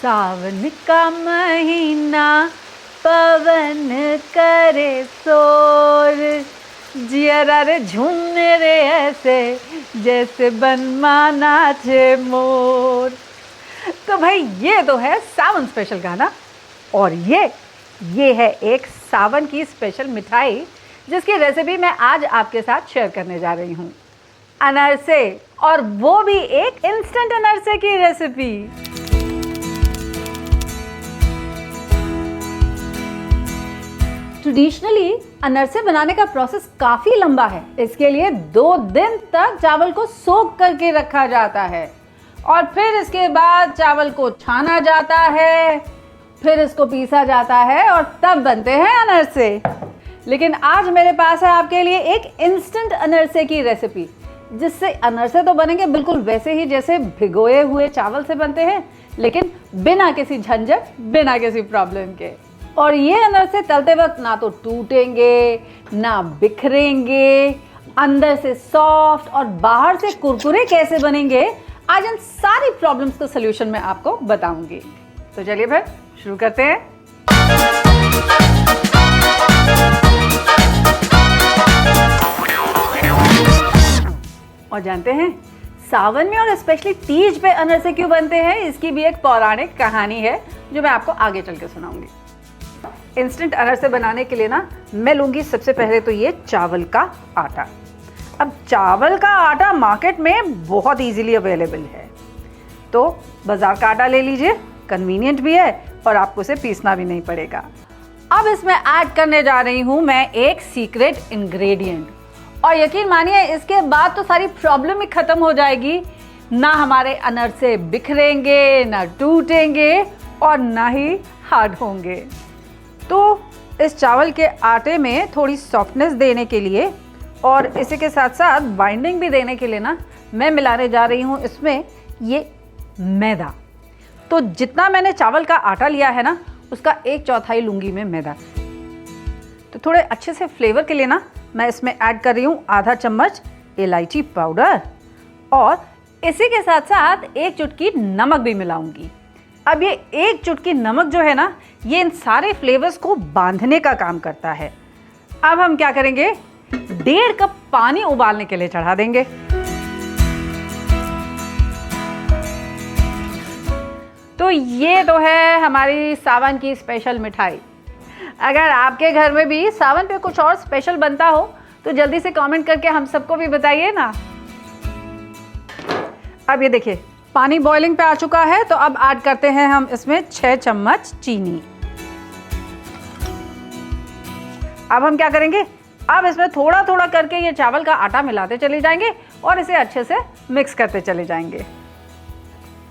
सावन का महीना पवन करे शोर, जियरा रे झूमे रे ऐसे जैसे बनमा नाचे मोर। तो भाई ये तो है सावन स्पेशल गाना। और ये है एक सावन की स्पेशल मिठाई जिसकी रेसिपी मैं आज आपके साथ शेयर करने जा रही हूँ। अनरसे, और वो भी एक इंस्टेंट अनरसे की रेसिपी। ट्रेडिशनली अनरसे बनाने का प्रोसेस काफ़ी लंबा है। इसके लिए 2 दिन तक चावल को सोक करके रखा जाता है और फिर इसके बाद चावल को छाना जाता है, फिर इसको पीसा जाता है और तब बनते हैं अनरसे। लेकिन आज मेरे पास है आपके लिए एक इंस्टेंट अनरसे की रेसिपी, जिससे अनरसे तो बनेंगे बिल्कुल वैसे ही जैसे भिगोए हुए चावल से बनते हैं, लेकिन बिना किसी झंझट, बिना किसी प्रॉब्लम के। और ये अनरसे तलते वक्त ना तो टूटेंगे, ना बिखरेंगे, अंदर से सॉफ्ट और बाहर से कुरकुरे कैसे बनेंगे, आज इन सारी प्रॉब्लम्स का सलूशन मैं आपको बताऊंगी। तो चलिए फिर शुरू करते हैं। और जानते हैं सावन में और स्पेशली तीज पे अनरसे क्यों बनते हैं, इसकी भी एक पौराणिक कहानी है जो मैं आपको आगे चल के सुनाऊंगी। इंस्टेंट अनरसे बनाने के लिए ना मैं लूंगी सबसे पहले तो ये चावल का आटा। अब चावल का आटा मार्केट में बहुत इजीली अवेलेबल है, तो बाजार का आटा ले लीजिए, कन्वीनियंट भी है और आपको इसे पीसना भी नहीं पड़ेगा। अब इसमें ऐड करने जा रही हूँ मैं एक सीक्रेट इंग्रेडिएंट, और यकीन मानिए इसके बाद तो सारी प्रॉब्लम ही खत्म हो जाएगी। ना हमारे अनरसे बिखरेंगे, ना टूटेंगे और ना ही हार्ड होंगे। तो इस चावल के आटे में थोड़ी सॉफ्टनेस देने के लिए और इसी के साथ साथ बाइंडिंग भी देने के लिए ना मैं मिलाने जा रही हूँ इसमें ये मैदा। तो जितना मैंने चावल का आटा लिया है ना, उसका 1/4 लूँगी मैं मैदा। तो थोड़े अच्छे से फ्लेवर के लिए ना मैं इसमें ऐड कर रही हूँ आधा चम्मच इलायची पाउडर, और इसी के साथ साथ 1 चुटकी नमक भी मिलाऊंगी। अब ये 1 चुटकी नमक जो है ना, ये इन सारे फ्लेवर्स को बांधने का काम करता है। अब हम क्या करेंगे, 1.5 कप पानी उबालने के लिए चढ़ा देंगे। तो ये तो है हमारी सावन की स्पेशल मिठाई। अगर आपके घर में भी सावन पे कुछ और स्पेशल बनता हो तो जल्दी से कमेंट करके हम सबको भी बताइए ना। अब ये देखिए पानी बॉइलिंग पे आ चुका है, तो अब ऐड करते हैं हम इसमें 6 चम्मच चीनी। अब हम क्या करेंगे, अब इसमें थोड़ा थोड़ा करके ये चावल का आटा मिलाते चले जाएंगे और इसे अच्छे से मिक्स करते चले जाएंगे।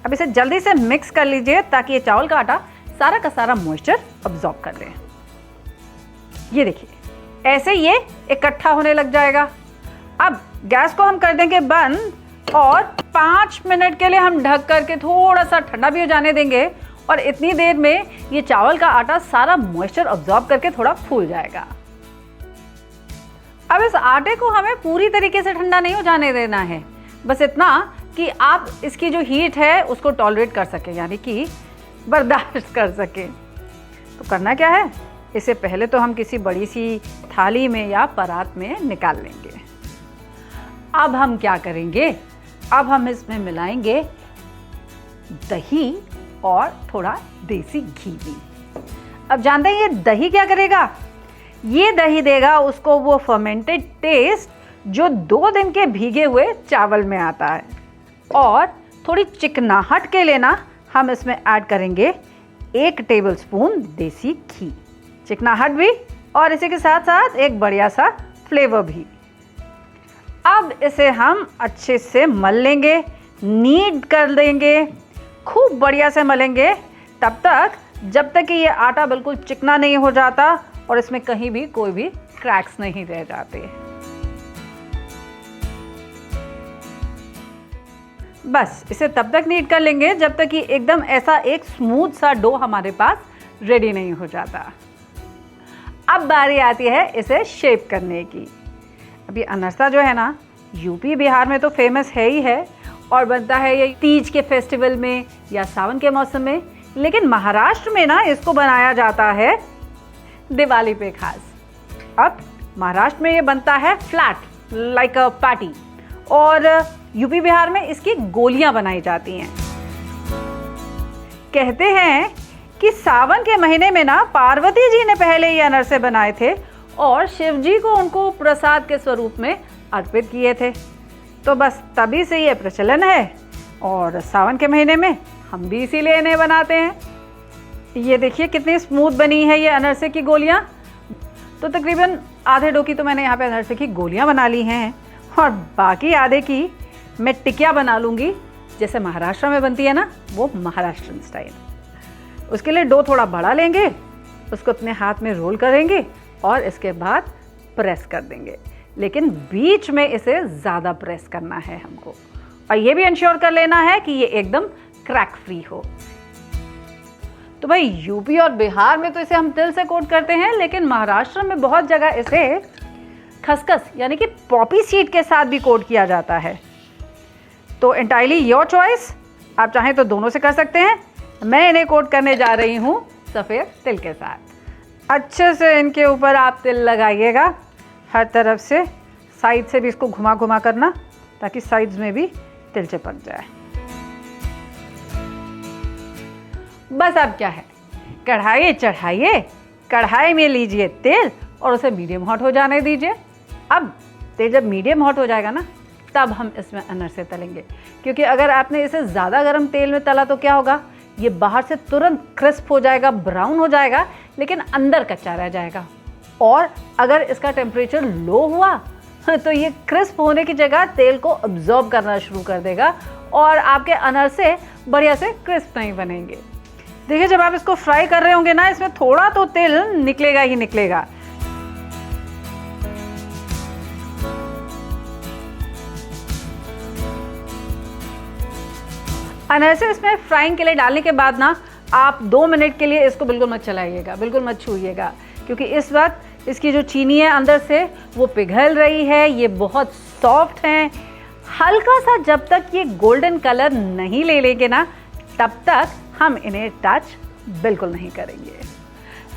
अब इसे जल्दी से मिक्स कर लीजिए ताकि ये चावल का आटा सारा का सारा मॉइस्चर अब्सॉर्ब कर ले। ये देखिए ऐसे ये इकट्ठा होने लग जाएगा। अब गैस को हम कर देंगे बंद और 5 मिनट के लिए हम ढक करके थोड़ा सा ठंडा भी हो जाने देंगे, और इतनी देर में ये चावल का आटा सारा मॉइस्चर अब्सॉर्ब करके थोड़ा फूल जाएगा। अब इस आटे को हमें पूरी तरीके से ठंडा नहीं हो जाने देना है, बस इतना कि आप इसकी जो हीट है उसको टॉलरेट कर सकें, यानी कि बर्दाश्त कर सकें। तो करना क्या है, इसे पहले तो हम किसी बड़ी सी थाली में या परात में निकाल लेंगे। अब हम क्या करेंगे, अब हम इसमें मिलाएंगे दही और थोड़ा देसी घी भी। अब जानते हैं ये दही क्या करेगा, ये दही देगा उसको वो फर्मेंटेड टेस्ट जो 2 दिन के भीगे हुए चावल में आता है। और थोड़ी चिकनाहट के लिए ना हम इसमें ऐड करेंगे 1 टेबलस्पून देसी घी, चिकनाहट भी और इसी के साथ साथ एक बढ़िया सा फ्लेवर भी। अब इसे हम अच्छे से मल लेंगे, नीड कर देंगे, खूब बढ़िया से मलेंगे तब तक जब तक कि ये आटा बिल्कुल चिकना नहीं हो जाता और इसमें कहीं भी कोई भी क्रैक्स नहीं रह जाते। बस इसे तब तक नीड कर लेंगे जब तक कि एकदम ऐसा एक स्मूथ सा डो हमारे पास रेडी नहीं हो जाता। अब बारी आती है इसे शेप करने की। अभी अनरसा जो है ना, यूपी बिहार में तो फेमस है ही है और बनता है ये तीज के फेस्टिवल में या सावन के मौसम में लेकिन महाराष्ट्र में ना इसको बनाया जाता है दिवाली पे खास। अब महाराष्ट्र में ये बनता है फ्लैट लाइक अ पैटी, और यूपी बिहार में इसकी गोलियां बनाई जाती हैं। कहते हैं कि सावन के महीने में ना पार्वती जी ने पहले ये अनरसे बनाए थे और शिव जी को उनको प्रसाद के स्वरूप में अर्पित किए थे। तो बस तभी से ये प्रचलन है और सावन के महीने में हम भी इसीलिए इन्हें बनाते हैं। ये देखिए कितनी स्मूथ बनी है ये अनरसे की गोलियां। तो तकरीबन आधे डो की तो मैंने यहाँ पे अनरसे की गोलियां बना ली हैं, और बाकी आधे की मैं टिकिया बना लूँगी, जैसे महाराष्ट्र में बनती है ना, वो महाराष्ट्रन स्टाइल। उसके लिए डो थोड़ा बड़ा लेंगे, उसको अपने हाथ में रोल करेंगे और इसके बाद प्रेस कर देंगे, लेकिन बीच में इसे ज़्यादा प्रेस करना है हमको, और ये भी इंश्योर कर लेना है कि ये एकदम क्रैक फ्री हो। तो भाई यूपी और बिहार में तो इसे हम तिल से कोट करते हैं, लेकिन महाराष्ट्र में बहुत जगह इसे खसखस यानी कि पॉपी सीड के साथ भी कोट किया जाता है। तो एंटायरली योर चॉइस, आप चाहें तो दोनों से कर सकते हैं। मैं इन्हें कोट करने जा रही हूँ सफ़ेद तिल के साथ। अच्छे से इनके ऊपर आप तिल लगाइएगा, हर तरफ से, साइड से भी इसको घुमा घुमा करना ताकि साइड्स में भी तिल चिपक जाए। बस अब क्या है, कढ़ाई चढ़ाइए, कढ़ाई में लीजिए तेल और उसे मीडियम हॉट हो जाने दीजिए। अब तेल जब मीडियम हॉट हो जाएगा ना, तब हम इसमें अनरसे तलेंगे, क्योंकि अगर आपने इसे ज़्यादा गर्म तेल में तला तो क्या होगा, ये बाहर से तुरंत क्रिस्प हो जाएगा, ब्राउन हो जाएगा, लेकिन अंदर कच्चा रह जाएगा। और अगर इसका टेम्परेचर लो हुआ तो ये क्रिस्प होने की जगह तेल को अब्जॉर्ब करना शुरू कर देगा और आपके अनरसे बढ़िया से क्रिस्प नहीं बनेंगे। देखिए जब आप इसको फ्राई कर रहे होंगे ना, इसमें थोड़ा तो तेल निकलेगा ही निकलेगा। अनरसे इसमें फ्राइंग के लिए डालने के बाद ना आप 2 मिनट के लिए इसको बिल्कुल मत चलाइएगा, बिल्कुल मत छूइएगा, क्योंकि इस वक्त इसकी जो चीनी है अंदर से वो पिघल रही है, ये बहुत सॉफ्ट हैं। हल्का सा जब तक ये गोल्डन कलर नहीं ले लेंगे ना, तब तक हम इन्हें टच बिल्कुल नहीं करेंगे,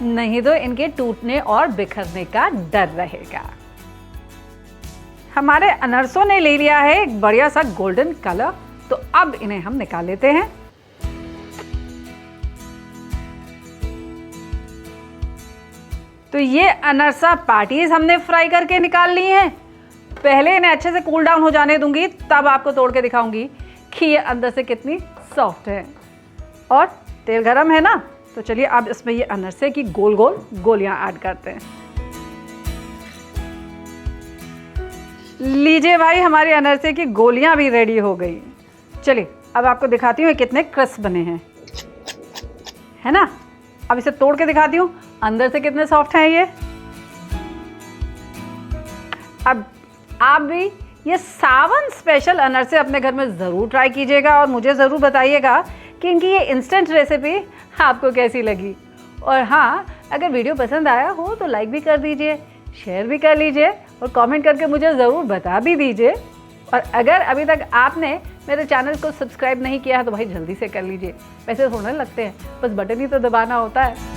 नहीं तो इनके टूटने और बिखरने का डर रहेगा। हमारे अनरसों ने ले लिया है एक बढ़िया सा गोल्डन कलर, तो अब इन्हें हम निकाल लेते हैं। तो ये अनरसा पैटीज हमने फ्राई करके निकाल ली हैं। पहले इन्हें अच्छे से कूल डाउन हो जाने दूंगी, तब आपको तोड़ के दिखाऊंगी कि ये अंदर से कितनी सॉफ्ट है। और तेल गरम है ना, तो चलिए अब इसमें ये अनरसे की गोल गोल गोलियां ऐड करते हैं। लीजिए भाई, हमारी अनरसे की गोलियां भी रेडी हो गई। चलिए अब आपको दिखाती हूँ कितने क्रिस्प बने हैं, है ना। अब इसे तोड़ के दिखाती हूँ अंदर से कितने सॉफ्ट हैं ये। अब आप भी ये सावन स्पेशल अनरसे अपने घर में ज़रूर ट्राई कीजिएगा और मुझे ज़रूर बताइएगा कि इनकी ये इंस्टेंट रेसिपी आपको कैसी लगी। और हाँ, अगर वीडियो पसंद आया हो तो लाइक भी कर दीजिए, शेयर भी कर लीजिए और कमेंट करके मुझे ज़रूर बता भी दीजिए। और अगर अभी तक आपने मेरे चैनल को सब्सक्राइब नहीं किया है तो भाई जल्दी से कर लीजिए, पैसे थोड़े लगते हैं, बस बटन ही तो दबाना होता है।